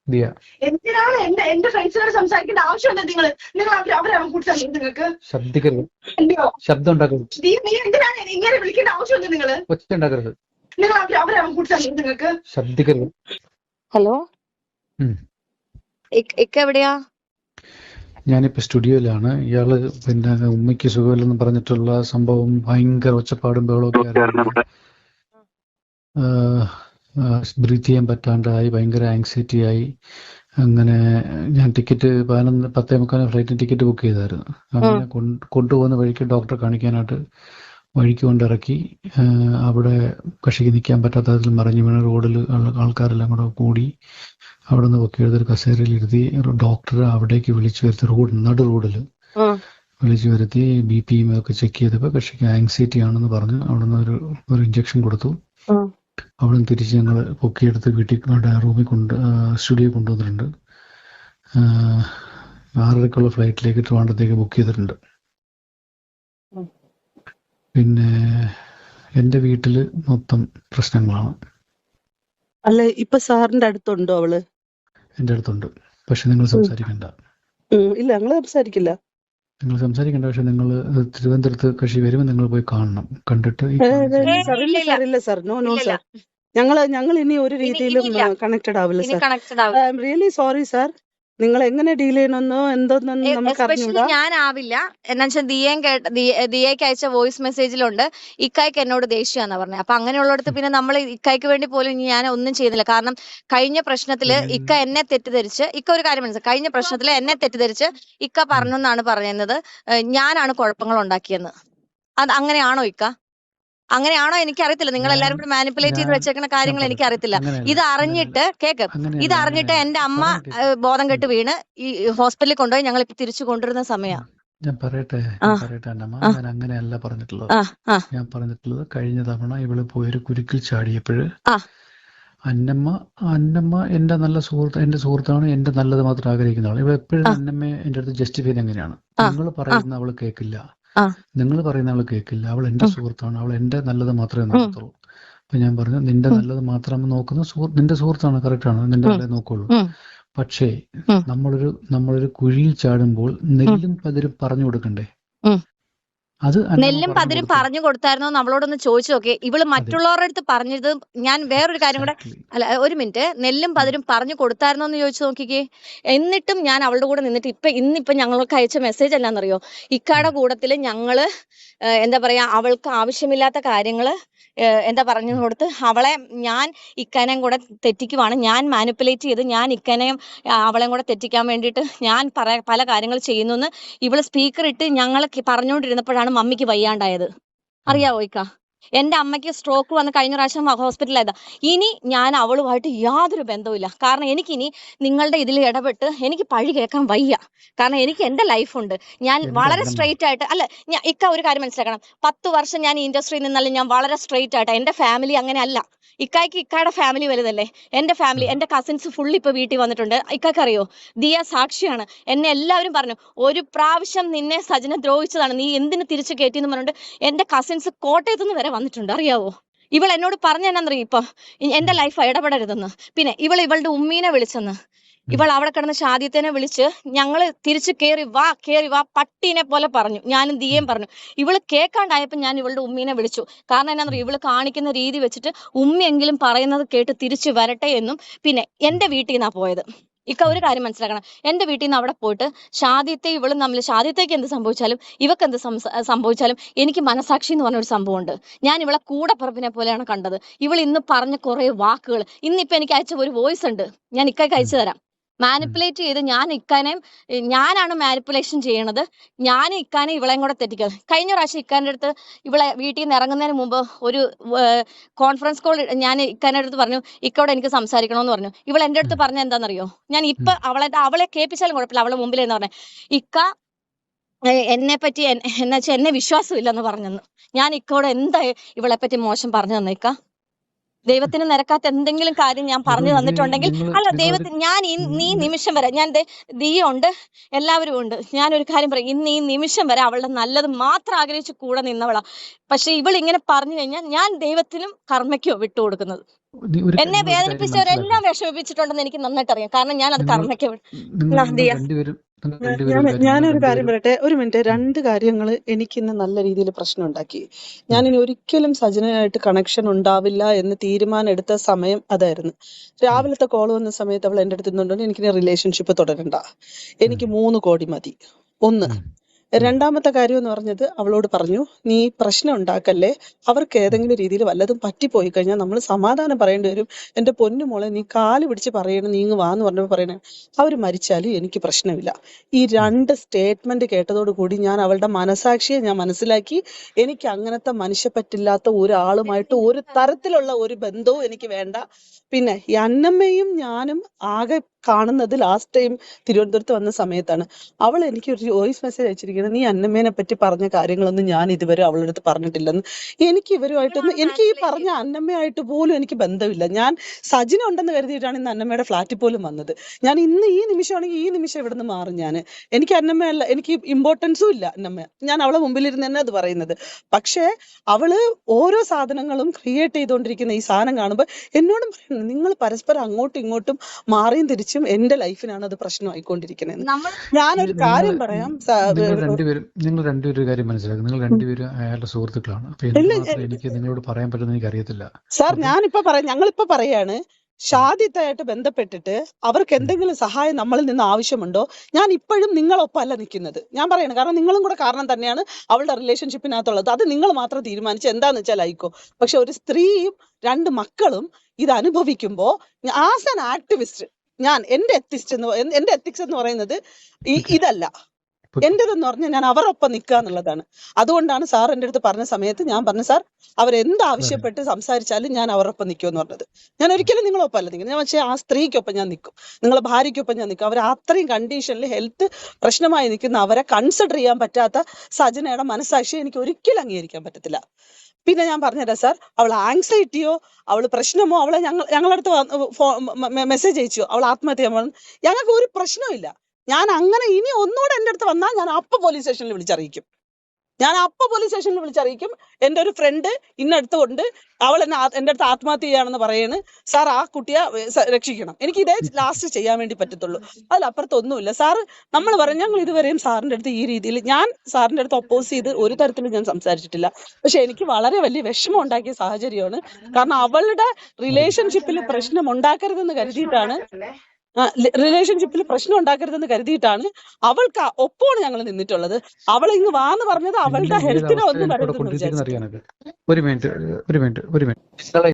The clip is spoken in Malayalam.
ദിയ എന്തിനാണ് എന്റെ ഫ്രണ്ട്സിനോട് സംസാരിക്കേണ്ട ആവശ്യമുണ്ട്? നിങ്ങൾ അവരെ കൂട്ടാൻ നിങ്ങൾക്ക് ശബ്ദിക്കരുത്, അല്ലയോ? ശബ്ദം ഉണ്ടാക്കരുത്, നീ എന്തിനാണ് ഇങ്ങനെ വിളിക്കേണ്ട ആവശ്യമുണ്ട്? ഒച്ച ഉണ്ടാക്കരുത്, നിങ്ങൾ അവരെ കൂട്ടാൻ നിങ്ങൾക്ക് ശബ്ദിക്കരുത്. ഹലോ, ഉം. ഇക്ക എവിടെയാ? ഞാനിപ്പോ സ്റ്റുഡിയോയിലാണ്. ഇയാള് പിന്നെ ഉമ്മയ്ക്ക് സുഖമില്ലെന്ന് പറഞ്ഞിട്ടുള്ള സംഭവം ഭയങ്കര ഒച്ചപ്പാടും ബഹളമൊക്കെ ആയിരുന്നു. ബ്രീത്ത് ചെയ്യാൻ പറ്റാണ്ടായി, ഭയങ്കര ആങ്സൈറ്റി ആയി. അങ്ങനെ ഞാൻ ടിക്കറ്റ് 10:15 ഫ്ലൈറ്റിന് ടിക്കറ്റ് ബുക്ക് ചെയ്തായിരുന്നു. അങ്ങനെ കൊണ്ടുപോകുന്ന വഴിക്ക് ഡോക്ടറെ കാണിക്കാനായിട്ട് വഴിക്ക് കൊണ്ടിറക്കി. അവിടെ കക്ഷിക്ക് നിൽക്കാൻ പറ്റാത്ത തരത്തിൽ മറിഞ്ഞു വീണ റോഡിൽ ആൾക്കാരെല്ലാം കൂടെ കൂടി അവിടെ നിന്ന് പൊക്കി എടുത്തൊരു കസേരയിൽ ഇരുത്തി ഡോക്ടറെ അവിടേക്ക് വിളിച്ചു വരുത്തി, നടു റോഡിൽ വിളിച്ചു വരുത്തി BP ഒക്കെ ചെക്ക് ചെയ്തപ്പോൾ കക്ഷിക്ക് ആങ്സൈറ്റി ആണെന്ന് പറഞ്ഞ് അവിടെ നിന്ന് ഒരു ഇഞ്ചക്ഷൻ കൊടുത്തു. അവിടെ നിന്ന് തിരിച്ച് ഞങ്ങൾ പൊക്കിയെടുത്ത് വീട്ടിൽ റൂമിൽ സ്റ്റുഡിയോ കൊണ്ടുവന്നിട്ടുണ്ട്. 6:30 ഫ്ലൈറ്റിലേക്ക് ട്രിവാൻഡ്രത്തേക്ക് ബുക്ക് ചെയ്തിട്ടുണ്ട്. പിന്നെ എൻ്റെ വീട്ടില് മൊത്തം പ്രശ്നങ്ങളാണ്. അല്ല, ഇപ്പൊ സാറിന്റെ അടുത്തുണ്ടോ അവള്? എൻ്റെ അടുത്തുണ്ട്, പക്ഷെ നിങ്ങൾ സംസാരിക്കണ്ട. ഇല്ല, ഞങ്ങള് സംസാരിക്കില്ല. നിങ്ങൾ സംസാരിക്കണ്ട, പക്ഷെ നിങ്ങൾ തിരുവനന്തപുരത്ത് കക്ഷി വരുമ്പോൾ നിങ്ങൾ പോയി കാണണം. കണ്ടിട്ട് ഇല്ല സാർ, നോ സാർ. ഞങ്ങൾ ഇനി ഒരു രീതിയിലും കണക്റ്റഡ് ആവില്ല sir. I am really sorry sir. നിങ്ങൾ എങ്ങനെ ഡീൽ ചെയ്യണമെന്നോ എന്തോന്നൊന്നും നമുക്ക് അറിഞ്ഞൂടാ. ഞാനാവില്ല. എന്നാ വെച്ചാൽ ദിയയ്ക്ക് അയച്ച വോയിസ് മെസ്സേജിലുണ്ട് ഇക്കായ്ക്ക് എന്നോട് ദേഷ്യാന്നാ പറഞ്ഞത്. അപ്പൊ അങ്ങനെയുള്ളിടത്ത് പിന്നെ നമ്മൾ ഇക്കായ്ക്ക് വേണ്ടി പോലും ഞാൻ ഒന്നും ചെയ്യുന്നില്ല. കാരണം കഴിഞ്ഞ പ്രശ്നത്തില് ഇക്ക എന്നെ തെറ്റിദ്ധരിച്ച്, ഇക്ക ഒരു കാര്യം മനസ്സിലായി, കഴിഞ്ഞ പ്രശ്നത്തില് എന്നെ തെറ്റിദ്ധരിച്ച് ഇക്ക പറഞ്ഞെന്നാണ് പറയുന്നത് ഞാനാണ് കുഴപ്പങ്ങൾ ഉണ്ടാക്കിയെന്ന്. അത് അങ്ങനെയാണോ ഇക്ക? അങ്ങനെയാണോ എനിക്കറിയത്തില്ല. നിങ്ങൾ എല്ലാവരും കൂടി മാനിപ്പുലേറ്റ് ചെയ്ത് വെച്ചേക്കുന്ന കാര്യങ്ങൾ എനിക്കറിയത്തില്ല. ഇത് അറിഞ്ഞിട്ട് എന്റെ അമ്മ ബോധം കെട്ട് വീണ് ഈ ഹോസ്പിറ്റലിൽ കൊണ്ടുപോയി ഞങ്ങൾ ഇപ്പൊ തിരിച്ചു കൊണ്ടുവരുന്ന സമയം. ഞാൻ പറയട്ടെ അന്നമ്മ, ഞാൻ അങ്ങനെയല്ല പറഞ്ഞിട്ടുള്ളത്. ഞാൻ പറഞ്ഞിട്ടുള്ളത് കഴിഞ്ഞ തവണ ഇവള് പോയൊരു കുരുക്കിൽ ചാടിയപ്പോഴ് അന്നമ്മ എന്റെ നല്ല സുഹൃത്ത്, എന്റെ സുഹൃത്താണ്, എന്റെ നല്ലത് മാത്രം ആഗ്രഹിക്കുന്ന ആൾ. ഇവ എപ്പോഴും അന്നമ്മയെ എന്റെ അടുത്ത് ജസ്റ്റിഫൈ ചെയ്ത് എങ്ങനെയാണ്? നിങ്ങൾ പറയുന്ന അവള് കേൾക്കില്ല, നിങ്ങൾ പറയുന്ന അവള് കേൾക്കില്ല. അവൾ എന്റെ സുഹൃത്താണ്, അവൾ എന്റെ നല്ലത് മാത്രമേ നോക്കത്തുള്ളൂ. അപ്പൊ ഞാൻ പറഞ്ഞു, നിന്റെ നല്ലത് മാത്രം നോക്കുന്ന നിന്റെ സുഹൃത്താണ്, കറക്റ്റാണ്, നിന്റെ നല്ലത് നോക്കുള്ളൂ. പക്ഷേ നമ്മളൊരു കുഴിയിൽ ചാടുമ്പോൾ നെല്ലും പതിരും പറഞ്ഞു കൊടുക്കണ്ടേ? അത് നെല്ലും പതിരും പറഞ്ഞു കൊടുത്തായിരുന്നോ നമ്മളോടൊന്ന് ചോദിച്ചു നോക്കേ. ഇവള് മറ്റുള്ളവരുടെ അടുത്ത് പറഞ്ഞത്, ഞാൻ വേറൊരു കാര്യം കൂടെ, അല്ല ഒരു മിനിറ്റ്, നെല്ലും പതിരും പറഞ്ഞു കൊടുത്തായിരുന്നോ എന്ന് ചോദിച്ചു നോക്കിക്കേ. എന്നിട്ടും ഞാൻ അവളുടെ കൂടെ നിന്നിട്ട് ഇന്നിപ്പൊ ഞങ്ങൾക്ക് അയച്ച മെസ്സേജ് എന്നാന്നറിയോ? ഇക്കാടെ കൂടത്തില് ഞങ്ങള് എന്താ പറയാ, അവൾക്ക് ആവശ്യമില്ലാത്ത കാര്യങ്ങള് എന്താ പറഞ്ഞു കൊടുത്ത് അവളെ ഞാൻ ഇക്കാനെയും കൂടെ തെറ്റിക്കുവാണ്, ഞാൻ മാനിപ്പുലേറ്റ് ചെയ്ത് ഞാൻ ഇക്കാനെയും അവളെയും കൂടെ തെറ്റിക്കാൻ വേണ്ടിയിട്ട് ഞാൻ പല കാര്യങ്ങൾ ചെയ്യുന്നു ഇവള് സ്പീക്കർ ഇട്ട് ഞങ്ങൾ പറഞ്ഞുകൊണ്ടിരുന്നപ്പോഴാണ് മമ്മിക്ക് വയ്യാണ്ടായത്. അറിയാവോ ഇക്ക? എന്റെ അമ്മയ്ക്ക് സ്ട്രോക്ക് വന്ന് കഴിഞ്ഞ പ്രാവശ്യം ഹോസ്പിറ്റലായതാ. ഇനി ഞാൻ അവളുമായിട്ട് യാതൊരു ബന്ധവുമില്ല. കാരണം എനിക്കിനി നിങ്ങളുടെ ഇതിൽ ഇടപെട്ട് എനിക്ക് പഴി കേൾക്കാൻ വയ്യ. കാരണം എനിക്ക് എന്റെ ലൈഫുണ്ട്. ഞാൻ വളരെ സ്ട്രെയിറ്റ് ആയിട്ട്, അല്ല ഇക്ക ഒരു കാര്യം മനസ്സിലാക്കണം, 10 വർഷം ഞാൻ ഈ ഇൻഡസ്ട്രിയിൽ നിന്നല്ല, ഞാൻ വളരെ സ്ട്രെയിറ്റ് ആയിട്ട്. എന്റെ ഫാമിലി അങ്ങനെ അല്ല. ഇക്കായ്ക്ക് ഇക്കായുടെ ഫാമിലി വലുതല്ലേ. എന്റെ ഫാമിലി, എന്റെ കസിൻസ് ഫുൾ ഇപ്പൊ വീട്ടിൽ വന്നിട്ടുണ്ട്. ഇക്കാക്ക് അറിയോ, ദിയ സാക്ഷിയാണ്. എന്നെ എല്ലാവരും പറഞ്ഞു, ഒരു പ്രാവശ്യം നിന്നെ സജന ദ്രോഹിച്ചതാണ്, നീ എന്തിനു തിരിച്ചു കയറ്റിയെന്ന് പറഞ്ഞിട്ട് എന്റെ കസിൻസ് കോട്ടയത്ത് നിന്ന് വരെ വന്നിട്ടുണ്ട്. അറിയാവോ? ഇവൾ എന്നോട് പറഞ്ഞ എന്നാന്നറിയോ ഇപ്പൊ എന്റെ ലൈഫ് ഇടപെടരുതെന്ന്. പിന്നെ ഇവളുടെ ഉമ്മീനെ വിളിച്ചെന്ന്. ഇവൾ അവിടെ കിടന്ന് ഷാദിയത്തേനെ വിളിച്ച് ഞങ്ങള് തിരിച്ചു കേറി വാ പട്ടീനെ പോലെ പറഞ്ഞു. ഞാനും ദിയേം പറഞ്ഞു. ഇവള് കേൾക്കാണ്ടായപ്പോ ഞാൻ ഇവളുടെ ഉമ്മീനെ വിളിച്ചു. കാരണം എന്നാന്നറിയോ, ഇവള് കാണിക്കുന്ന രീതി വെച്ചിട്ട് ഉമ്മയെങ്കിലും പറയുന്നത് കേട്ട് തിരിച്ചു വരട്ടെ എന്നും. പിന്നെ എന്റെ വീട്ടിൽ നിന്നാ പോയത്. ഇക്ക ഒരു കാര്യം മനസ്സിലാക്കണം, എന്റെ വീട്ടിൽ നിന്ന് അവിടെ പോയിട്ട് ഷാദിയത്തെ ഇവളും തമ്മിൽ, ഷാദിയത്തേക്ക് എന്ത് സംഭവിച്ചാലും ഇവക്ക് എന്ത് സംഭവിച്ചാലും എനിക്ക് മനസാക്ഷി എന്ന് പറഞ്ഞൊരു സംഭവമുണ്ട്. ഞാൻ ഇവളെ കൂടപ്പിറപ്പിനെ പോലെയാണ് കണ്ടത്. ഇവൾ ഇന്ന് പറഞ്ഞ കുറെ വാക്കുകൾ, ഇന്നിപ്പൊ എനിക്ക് അയച്ച ഒരു വോയിസ് ഉണ്ട്, ഞാൻ ഇക്കയ്ക്ക് അയച്ചു തരാം. മാനിപ്പുലേറ്റ് ചെയ്ത് ഞാനാണ് മാനിപ്പുലേഷൻ ചെയ്യണത്. ഞാൻ ഇക്കാനെ ഇവളെയും കൂടെ തെറ്റിക്കുക. കഴിഞ്ഞ പ്രാവശ്യം ഇക്കാന്റെ അടുത്ത് ഇവളെ വീട്ടിൽ നിന്ന് ഇറങ്ങുന്നതിന് മുമ്പ് ഒരു കോൺഫറൻസ് കോൾ ഞാൻ ഇക്കാന്റെ അടുത്ത് പറഞ്ഞു, ഇക്കോടെ എനിക്ക് സംസാരിക്കണമെന്ന് പറഞ്ഞു. ഇവൾ എന്റെ അടുത്ത് പറഞ്ഞ എന്താണെന്നറിയോ? ഞാൻ ഇപ്പൊ അവളെ കേൾപ്പിച്ചാലും കുഴപ്പമില്ല, അവളെ മുമ്പിൽ എന്ന് പറഞ്ഞ ഇക്ക എന്നെ പറ്റി എന്ന് വെച്ചാൽ എന്നെ വിശ്വാസമില്ലെന്ന് പറഞ്ഞെന്ന്. ഞാൻ ഇക്കോടെ എന്താ ഇവളെ പറ്റി മോശം പറഞ്ഞു തന്നെ ഇക്ക? ദൈവത്തിന് നിരക്കാത്ത എന്തെങ്കിലും കാര്യം ഞാൻ പറഞ്ഞു തന്നിട്ടുണ്ടെങ്കിൽ, അല്ല ദൈവത്തിന് ഞാൻ ഈ നിമിഷം വരെ, ഞാൻ ദിയ ഉണ്ട്, എല്ലാവരും ഉണ്ട്, ഞാനൊരു കാര്യം പറയും, ഇന്ന് ഈ നിമിഷം വരെ അവളുടെ നല്ലത് മാത്രം ആഗ്രഹിച്ച് കൂടെ നിന്നവളാ. പക്ഷെ ഇവൾ ഇങ്ങനെ പറഞ്ഞു കഴിഞ്ഞാൽ ഞാൻ ദൈവത്തിനും കർമ്മയ്ക്കോ വിട്ടുകൊടുക്കുന്നത്. എന്നെ വേദനിപ്പിച്ചവരെല്ലാം വിഷമിപ്പിച്ചിട്ടുണ്ടെന്ന് എനിക്ക് നന്നായിട്ട് അറിയാം. കാരണം ഞാൻ അത് കർമ്മയ്ക്ക് ഞാനൊരു കാര്യം പറയട്ടെ, ഒരു മിനിറ്റ്. രണ്ട് കാര്യങ്ങൾ എനിക്കിന്ന് നല്ല രീതിയിൽ പ്രശ്നം ഉണ്ടാക്കി. ഞാനിനി ഒരിക്കലും സജനയായിട്ട് കണക്ഷൻ ഉണ്ടാവില്ല എന്ന് തീരുമാനം എടുത്ത സമയം അതായിരുന്നു. രാവിലത്തെ കോൾ വന്ന സമയത്ത് അവൾ എന്റെ അടുത്ത് നിന്നുകൊണ്ട് എനിക്ക് റിലേഷൻഷിപ്പ് തുടരണ്ട, എനിക്ക് 3 കോടി മതി. ഒന്ന്. രണ്ടാമത്തെ കാര്യം എന്ന് പറഞ്ഞത്, അവളോട് പറഞ്ഞു, നീ പ്രശ്നം ഉണ്ടാക്കല്ലേ, അവർക്ക് ഏതെങ്കിലും രീതിയിൽ വല്ലതും പറ്റിപ്പോയി കഴിഞ്ഞാൽ നമ്മൾ സമാധാനം പറയേണ്ടി വരും. എന്റെ പൊന്നു മോളെ, നീ കാല് പിടിച്ച് പറയണം, നീ ഇങ്ങ് വാന്ന് പറഞ്ഞപ്പോ പറയണേ അവര് മരിച്ചാലും എനിക്ക് പ്രശ്നമില്ല. ഈ 2 സ്റ്റേറ്റ്മെന്റ് കേട്ടതോടുകൂടി ഞാൻ അവളുടെ മനസാക്ഷിയെ ഞാൻ മനസ്സിലാക്കി. എനിക്ക് അങ്ങനത്തെ മനുഷ്യപ്പറ്റില്ലാത്ത ഒരാളുമായിട്ട് ഒരു തരത്തിലുള്ള ഒരു ബന്ധവും എനിക്ക് വേണ്ട. പിന്നെ ഈ അന്നമ്മയും ഞാനും ആകെ കാണുന്നത് ലാസ്റ്റ് ടൈം തിരുവനന്തപുരത്ത് വന്ന സമയത്താണ്. അവൾ എനിക്ക് ഒരു വോയിസ് മെസ്സേജ് അയച്ചിരിക്കുന്നത്, നീ അന്നമ്മേനെ പറ്റി പറഞ്ഞ കാര്യങ്ങളൊന്നും ഞാൻ ഇതുവരെ അവളുടെ അടുത്ത് പറഞ്ഞിട്ടില്ലെന്ന്. എനിക്ക് ഇവരുമായിട്ടൊന്നും, എനിക്ക് ഈ പറഞ്ഞ അന്നമ്മയായിട്ട് പോലും എനിക്ക് ബന്ധമില്ല. ഞാൻ സജിന ഉണ്ടെന്ന് കരുതിയിട്ടാണ് ഇന്ന് അന്നമ്മയുടെ ഫ്ലാറ്റിൽ പോലും വന്നത്. ഞാൻ ഇന്ന് ഈ നിമിഷമാണെങ്കിൽ ഈ നിമിഷം ഇവിടെ നിന്ന് മാറും. എനിക്ക് അന്നമ്മയല്ല, എനിക്ക് ഇമ്പോർട്ടൻസും ഇല്ല അന്നമ്മ. ഞാൻ അവളെ മുമ്പിലിരുന്ന് തന്നെ അത് പറയുന്നത്. പക്ഷേ അവള് ഓരോ സാധനങ്ങളും ക്രിയേറ്റ് ചെയ്തുകൊണ്ടിരിക്കുന്ന ഈ സാധനം കാണുമ്പോൾ എന്നോടും പറയുന്നത്, നിങ്ങൾ പരസ്പരം അങ്ങോട്ടും ഇങ്ങോട്ടും മാറിയും തിരിച്ചും എന്റെ ലൈഫിനാണ് അത് പ്രശ്നമായിക്കൊണ്ടിരിക്കുന്നത്. ഞാനൊരു കാര്യം പറയാം, നിങ്ങൾ രണ്ടുപേരും ഒരു കാര്യം മനസ്സിലാക്കുക, നിങ്ങൾ രണ്ടുപേരും അയാളുടെ സുഹൃത്തുക്കളാണ്. അപ്പൊ എന്തുമാത്രം എനിക്ക് നിങ്ങളോട് പറയാൻ പറ്റുന്ന എനിക്ക് അറിയത്തില്ല സാർ. ഞാനിപ്പോ പറയാം, ഞങ്ങളിപ്പോ പറയാണ്, ഷാദിത്തായിട്ട് ബന്ധപ്പെട്ടിട്ട് അവർക്ക് എന്തെങ്കിലും സഹായം നമ്മളിൽ നിന്ന് ആവശ്യമുണ്ടോ? ഞാൻ ഇപ്പോഴും നിങ്ങളൊപ്പം അല്ല നിൽക്കുന്നത്. ഞാൻ പറയണം, കാരണം നിങ്ങളും കൂടെ കാരണം തന്നെയാണ് അവളുടെ റിലേഷൻഷിപ്പിനകത്തുള്ളത്. അത് നിങ്ങൾ മാത്രം തീരുമാനിച്ച് എന്താന്ന് വെച്ചാൽ ആയിക്കോ. പക്ഷെ ഒരു സ്ത്രീയും 2 മക്കളും ഇത് അനുഭവിക്കുമ്പോ ആസ് ആൻ ആക്ടിവിസ്റ്റ്, ഞാൻ എന്റെ എത്തിക്സ് എന്ന് പറയുന്നത് ഇതല്ല. എന്റേതെന്ന് പറഞ്ഞാൽ ഞാൻ അവരൊപ്പം നിൽക്കുക എന്നുള്ളതാണ്. അതുകൊണ്ടാണ് സാർ എന്റെ അടുത്ത് പറഞ്ഞ സമയത്ത് ഞാൻ പറഞ്ഞു, സാർ അവരെന്താവശ്യപ്പെട്ട് സംസാരിച്ചാലും ഞാൻ അവരൊപ്പം നിൽക്കുമെന്ന് പറഞ്ഞത്. ഞാൻ ഒരിക്കലും നിങ്ങളൊപ്പം അല്ല നിൽക്കുന്നത്. ഞാൻ പക്ഷേ ആ സ്ത്രീക്കൊപ്പം ഞാൻ നിൽക്കും, നിങ്ങളെ ഭാര്യയ്ക്കൊപ്പം ഞാൻ നിൽക്കും. അവർ അത്രയും കണ്ടീഷനിൽ ഹെൽത്ത് പ്രശ്നമായി നിൽക്കുന്ന അവരെ കൺസിഡർ ചെയ്യാൻ പറ്റാത്ത സജനയുടെ മനസാക്ഷി എനിക്ക് ഒരിക്കലും അംഗീകരിക്കാൻ പറ്റത്തില്ല. പിന്നെ ഞാൻ പറഞ്ഞുതരാം സാർ, അവൾ ആങ്സൈറ്റിയോ അവള് പ്രശ്നമോ, അവളെ ഞങ്ങളടുത്ത് മെസ്സേജ് അയച്ചോ അവൾ ആത്മഹത്യ ചെയ്യാൻ പറഞ്ഞു, ഞങ്ങൾക്ക് ഒരു പ്രശ്നമില്ല. ഞാൻ അങ്ങനെ ഇനി ഒന്നുകൂടെ എൻ്റെ അടുത്ത് വന്നാൽ ഞാൻ അപ്പൊ പോലീസ് സ്റ്റേഷനിൽ വിളിച്ചറിയിക്കും. എന്റെ ഒരു ഫ്രണ്ട് ഇന്നടുത്തുകൊണ്ട് അവൾ എന്റെ അടുത്ത് ആത്മഹത്യ ചെയ്യാണെന്ന് പറയാണ്. സാർ ആ കുട്ടിയെ രക്ഷിക്കണം, എനിക്ക് ഇതേ ലാസ്റ്റ് ചെയ്യാൻ വേണ്ടി പറ്റത്തുള്ളൂ, അതിലപ്പുറത്തൊന്നുമില്ല. സാറ് നമ്മൾ പറയും, ഞങ്ങൾ ഇതുവരെയും സാറിന്റെ അടുത്ത് ഈ രീതിയിൽ, ഞാൻ സാറിന്റെ അടുത്ത് ഒപ്പോസ് ചെയ്ത് ഒരു തരത്തിലും ഞാൻ സംസാരിച്ചിട്ടില്ല. പക്ഷെ എനിക്ക് വളരെ വലിയ വിഷമം ഉണ്ടാക്കിയ സാഹചര്യമാണ്. കാരണം അവളുടെ റിലേഷൻഷിപ്പിൽ പ്രശ്നം ഉണ്ടാക്കരുതെന്ന് കരുതിയിട്ടാണ് അവൾക്ക് ഒപ്പമാണ് ഞങ്ങൾ നിന്നിട്ടുള്ളത്. അവൾ ഇങ്ങ് വാന്ന് പറഞ്ഞത് അവളുടെ ഹെൽത്തിനെ ഒന്നും വരരുതെന്ന് വിചാരിച്ചു. ഒരു മിനിറ്റ്